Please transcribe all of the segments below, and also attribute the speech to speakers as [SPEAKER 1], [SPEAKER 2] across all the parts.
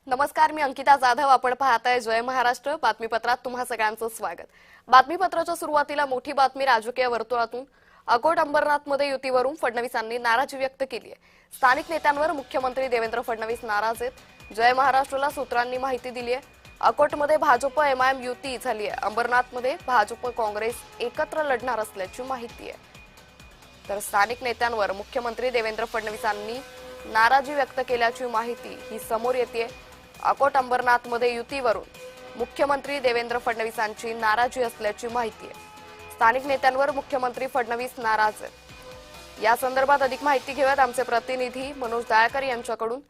[SPEAKER 1] नमस्कार, मी अंकिता जाधव. आपण पाहताय जय महाराष्ट्र बातमीपत्रात तुम्हा सगळ्यांचं स्वागत. बातमीपत्राच्या सुरुवातीला मोठी बातमी राजकीय वर्तुळातून. अकोट अंबरनाथमध्ये युतीवरून फडणवीसांनी नाराजी व्यक्त केली आहे. स्थानिक नेत्यांवर मुख्यमंत्री देवेंद्र फडणवीस नाराज आहेत. जय महाराष्ट्रला सूत्रांनी माहिती दिली आहे. अकोटमध्ये भाजप एमआयएम युती झाली आहे. अंबरनाथमध्ये भाजप काँग्रेस एकत्र लढणार असल्याची माहिती आहे. तर स्थानिक नेत्यांवर मुख्यमंत्री देवेंद्र फडणवीसांनी नाराजी व्यक्त केल्याची माहिती ही समोर येते. अकोट अंबरनाथमध्ये युतीवरून मुख्यमंत्री देवेंद्र फडणवीसांची नाराजी असल्याची माहिती आहे. स्थानिक नेत्यांवर मुख्यमंत्री फडणवीस नाराज आहेत. या संदर्भात अधिक माहिती घेऊयात आमचे प्रतिनिधी मनोज दाळकर यांच्याकडून.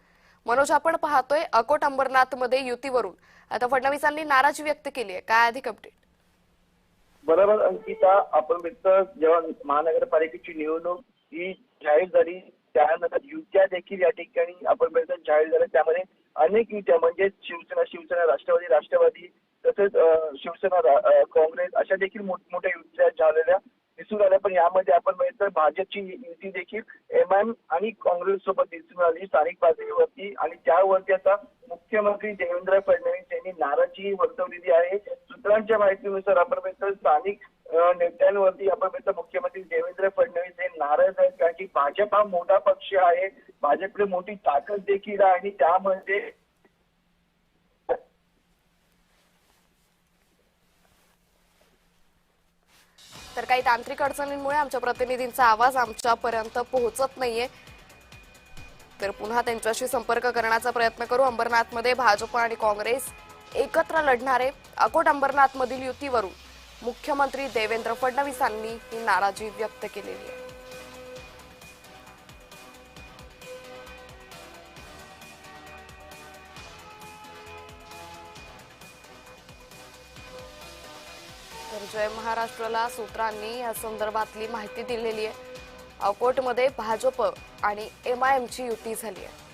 [SPEAKER 1] मनोज, आपण पाहतोय अकोट अंबरनाथमध्ये युतीवरून आता फडणवीसांनी नाराजी व्यक्त केली आहे. काय अधिक अपडेट?
[SPEAKER 2] बरोबर अंकिता, आपण बघतो जेव्हा महानगरपालिकेची निवडणूक ही जाहीर झाली त्यानंतर युत्या देखील या ठिकाणी आपण बघतो जाहीर झाल्या. त्यामध्ये अनेक युत्या म्हणजे शिवसेना राष्ट्रवादी तसेच शिवसेना काँग्रेस अशा देखील मोठमोठ्या युत्या झालेल्या दिसून आल्या. पण यामध्ये आपण बघितलं भाजपची युती देखील एमआयएम आणि काँग्रेस सोबत दिसून आली स्थानिक पातळीवरती, आणि त्यावरती आता मुख्यमंत्री देवेंद्र फडणवीस यांनी नाराजी वर्तवलेली आहे. सूत्रांच्या माहितीनुसार आपण बघितलं स्थानिक नेत्यांवरती आपण बघितलं मुख्यमंत्री देवेंद्र फडणवीस हे नाराज आहेत, कारण की भाजप हा मोठा पक्ष आहे, भाजपकडे मोठी ताकद देखील आहे आणि त्यामध्ये
[SPEAKER 1] तर काही तांत्रिक अडचणींमुळे आमच्या प्रतिनिधींचा आवाज आमच्यापर्यंत पोहोचत नाहीये. तर पुन्हा त्यांच्याशी संपर्क करण्याचा प्रयत्न करू. अंबरनाथमध्ये भाजप आणि काँग्रेस एकत्र लढणारे. अकोट अंबरनाथमधील युतीवरून मुख्यमंत्री देवेंद्र फडणवीसांनी ही नाराजी व्यक्त केलेली आहे. तर जय महाराष्ट्रला सूत्रांनी या संदर्भातली माहिती दिलेली आहे. अकोटमध्ये भाजप आणि एमआयएमची युती झाली आहे.